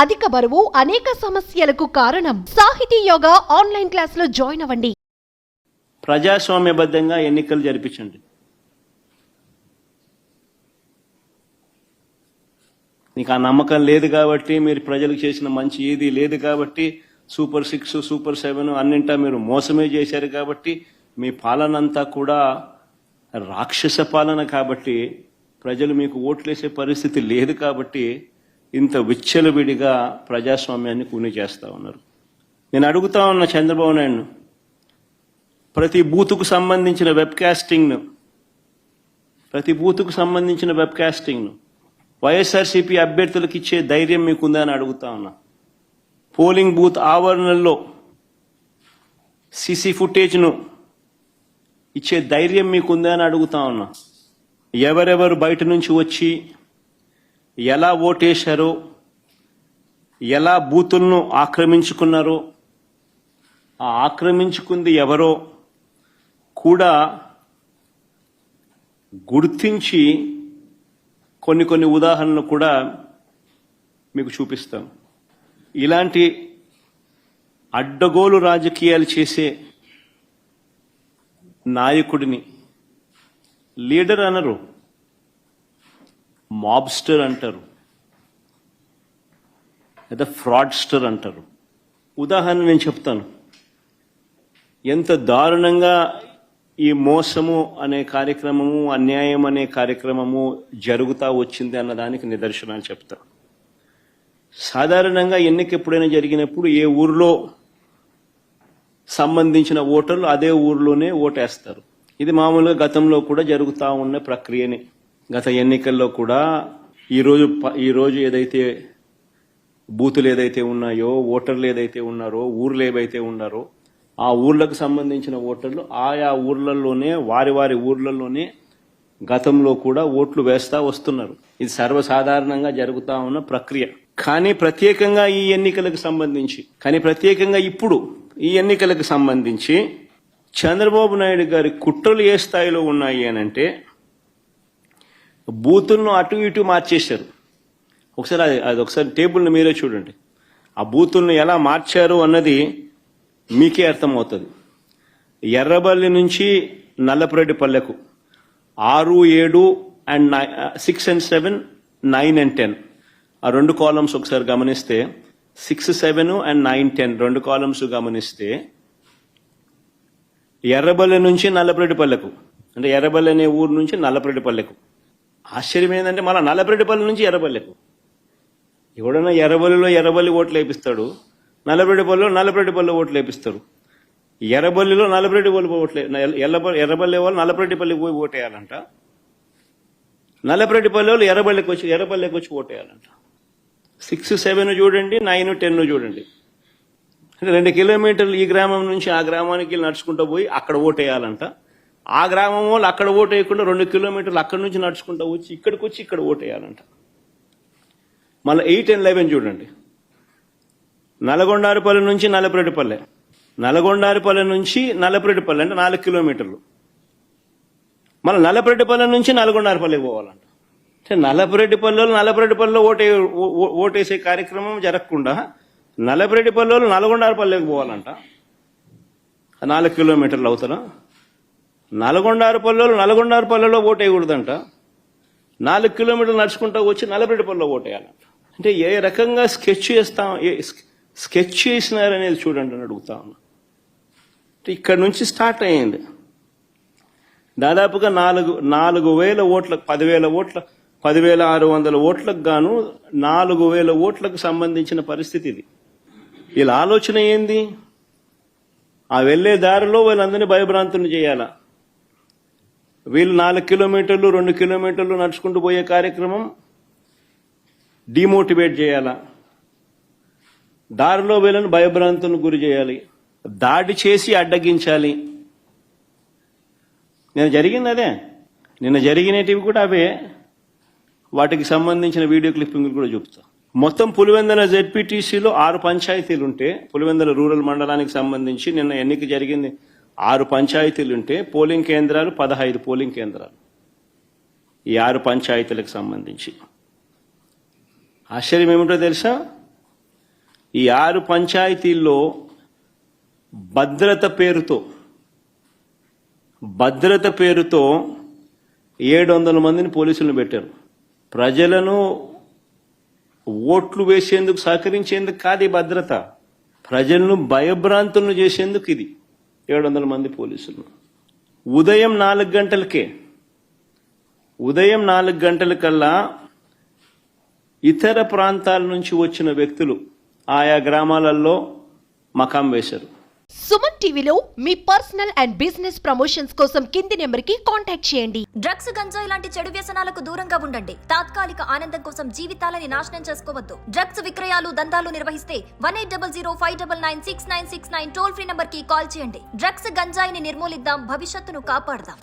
అధిక బరువు అనేక సమస్యలకు కారణం. సాహితీ యోగా ఆన్లైన్ క్లాసులో జాయిన్ అవ్వండి. ప్రజాస్వామ్యబద్ధంగా ఎన్నికలు జరిపించండి. నీకు ఆ నమ్మకం లేదు కాబట్టి, మీరు ప్రజలకు చేసిన మంచి ఏది లేదు కాబట్టి, సూపర్ 6 సూపర్ 7 అన్నింటా మీరు మోసమే చేశారు కాబట్టి, మీ పాలనంతా కూడా రాక్షస పాలన కాబట్టి, ప్రజలు మీకు ఓట్లేసే పరిస్థితి లేదు కాబట్టి ఇంత విచ్చలవిడిగా ప్రజాస్వామ్యాన్ని కూని చేస్తా ఉన్నారు. నేను అడుగుతా ఉన్న చంద్రబాబు నాయుడు, ప్రతి బూతుకు సంబంధించిన వెబ్ కాస్టింగ్ను వైఎస్ఆర్సీపీ అభ్యర్థులకు ఇచ్చే ధైర్యం మీకుందా అని అడుగుతా ఉన్నా. పోలింగ్ బూత్ ఆవరణల్లో సీసీ ఫుటేజ్ను ఇచ్చే ధైర్యం మీకుందా అని అడుగుతా ఉన్నా. ఎవరెవరు బయట నుంచి వచ్చి ఎలా ఓటేశారో, ఎలా బూతులను ఆక్రమించుకున్నారో, ఆ ఆక్రమించుకుంది ఎవరో కూడా గుర్తించి కొన్ని ఉదాహరణలు కూడా మీకు చూపిస్తాం. ఇలాంటి అడ్డగోలు రాజకీయాలు చేసే నాయకుడిని లీడర్ అనరు, మాబ్స్టర్ అంటారు, లేదా ఫ్రాడ్స్టర్ అంటారు. ఉదాహరణ నేను చెప్తాను. ఎంత దారుణంగా ఈ మోసము అనే కార్యక్రమము, అన్యాయం అనే కార్యక్రమము జరుగుతూ వచ్చింది అన్నదానికి నిదర్శనాలు చెప్తా. సాధారణంగా ఎన్నిక ఎప్పుడైనా జరిగినప్పుడు ఏ ఊరిలో సంబంధించిన ఓటర్లు అదే ఊరిలోనే ఓటేస్తారు. ఇది మామూలుగా గతంలో కూడా జరుగుతూ ఉన్న ప్రక్రియనే. గత ఎన్నికల్లో కూడా ఈరోజు ఏదైతే బూతులు ఏదైతే ఉన్నాయో, ఓటర్లు ఏదైతే ఉన్నారో, ఊర్లు ఏవైతే ఉన్నారో, ఆ ఊర్లకు సంబంధించిన ఓటర్లు ఆయా ఊర్లలోనే, వారి ఊర్లలోనే గతంలో కూడా ఓట్లు వేస్తా వస్తున్నారు. ఇది సర్వసాధారణంగా జరుగుతూ ఉన్న ప్రక్రియ. కానీ ప్రత్యేకంగా ఇప్పుడు ఈ ఎన్నికలకు సంబంధించి చంద్రబాబు నాయుడు గారి కుట్రలు ఏ స్థాయిలో ఉన్నాయి అనంటే, బూతులను అటు ఇటు మార్చేశారు. ఒకసారి టేబుల్ని మీరే చూడండి. ఆ బూతులను ఎలా మార్చారు అన్నది మీకే అర్థమవుతుంది. ఎర్రబల్లి నుంచి నల్లపురెడ్డిపల్లెకు 6, 7 and 6 and 7, 9 and 10 ఆ రెండు కాలమ్స్ ఒకసారి గమనిస్తే, 6, 7 and 9, 10 రెండు కాలమ్స్ గమనిస్తే, ఎర్రబల్లి నుంచి నల్లపురెడ్డిపల్లెకు, అంటే ఎర్రబల్లి అనే ఊరు నుంచి నల్లపురెడ్డిపల్లెకు. ఆశ్చర్యం ఏంటంటే మళ్ళీ నల్లపురెడ్డిపల్లి నుంచి ఎర్రబల్లెకు. ఎవడన్నా ఎర్రబల్లి ఓట్లు వేపిస్తాడు, నల్లపురెడ్డిపల్లిలో ఓట్లు వేపిస్తారు. ఎర్రబల్లిలో నల్లపురెడ్డిపల్లి ఎర్రబల్లి వాళ్ళు నల్లపురెడ్డిపల్లికి పోయి ఓటేయాలంట. నల్లపురెడ్డిపల్లి వాళ్ళు ఎర్రబల్లికి వచ్చి ఓటేయాలంట. 6, 7 చూడండి, 9, 10 చూడండి. అంటే 2 కిలోమీటర్లు ఈ గ్రామం నుంచి ఆ గ్రామానికి నడుచుకుంటూ పోయి అక్కడ ఓటేయాలంట. ఆ గ్రామం వాళ్ళు అక్కడ ఓటు వేయకుండా 2 కిలోమీటర్లు అక్కడి నుంచి నడుచుకుంటూ వచ్చి ఇక్కడ ఓటేయాలంట. మళ్ళీ 8 and 11 చూడండి. నల్గొండారుపల్లి నుంచి నల్లపురెడ్డిపల్లె, నల్గొండారుపల్లి నుంచి నల్లపురెడ్డిపల్లె అంటే 4 కిలోమీటర్లు. మళ్ళీ నల్లపురెడ్డిపల్లె నుంచి నల్గొండారుపల్లికి పోవాలంట. అంటే నల్లపురెడ్డిపల్లిలో ఓటేసే కార్యక్రమం జరగకుండా నల్లపురెడ్డిపల్లిలో నల్గొండారుపల్లికి పోవాలంట. 4 కిలోమీటర్లు అవుతారా? నల్గొండారుపల్లిలో ఓటేయకూడదంట. 4 కిలోమీటర్లు నడుచుకుంటూ వచ్చి నల్లపురెడ్డిపల్లిలో ఓటేయాలంట. అంటే ఏ రకంగా స్కెచ్ చేసినారనేది చూడండి అని అడుగుతా ఉన్నా. ఇక్కడ నుంచి స్టార్ట్ అయ్యింది. దాదాపుగా 4,000 ఓట్లకు 10,600 ఓట్లకు గాను 4,000 ఓట్లకు సంబంధించిన పరిస్థితి ఇది. వీళ్ళ ఆలోచన ఏంది? ఆ వెళ్లే దారిలో వీళ్ళందరినీ భయభ్రాంతులు చేయాలా? వీళ్ళు 4 కిలోమీటర్లు 2 కిలోమీటర్లు నడుచుకుంటూ పోయే కార్యక్రమం డిమోటివేట్ చేయాలా? దారిలో వీళ్ళని భయభ్రాంతులకు గురి చేయాలి, దాడి చేసి అడ్డగించాలి. నిన్న జరిగినటివి కూడా అవే. వాటికి సంబంధించిన వీడియో క్లిప్పింగ్లు కూడా చూపుతా. మొత్తం పులివెందుల జెడ్పీటీసీలో 6 పంచాయతీలు ఉంటే, పులివెందుల రూరల్ మండలానికి సంబంధించి నిన్న ఎన్నిక జరిగింది. 6 పంచాయతీలుంటే పోలింగ్ కేంద్రాలు 15 పోలింగ్ కేంద్రాలు. ఈ 6 పంచాయతీలకు సంబంధించి ఆశ్చర్యం ఏమిటో తెలుసా? ఈ 6 పంచాయతీల్లో భద్రత పేరుతో 700 మందిని పోలీసులను పెట్టారు. ప్రజలను ఓట్లు వేసేందుకు సహకరించేందుకు కాదు ఈ భద్రత, ప్రజలను భయభ్రాంతులను చేసేందుకు ఇది 700 మంది పోలీసులు. ఉదయం 4 గంటలకల్లా ఇతర ప్రాంతాల నుంచి వచ్చిన వ్యక్తులు ఆయా గ్రామాలలో మకాం వేశారు. సుమన్ టీవీలో మీ పర్సనల్ అండ్ బిజినెస్ ప్రమోషన్స్ కోసం కింది నెంబర్కి కాంటాక్ట్ చేయండి. డ్రగ్స్, గంజాయి లాంటి చెడు వ్యసనాలకు దూరంగా ఉండండి. తాత్కాలిక ఆనందం కోసం జీవితాలని నాశనం చేసుకోవద్దు. డ్రగ్స్ విక్రయాలు, దందాలు నిర్వహిస్తే 1800-599-6969 టోల్ ఫ్రీ నంబర్ కి కాల్ చేయండి. డ్రగ్స్, గంజాయిని నిర్మూలిద్దాం, భవిష్యత్తును కాపాడదాం.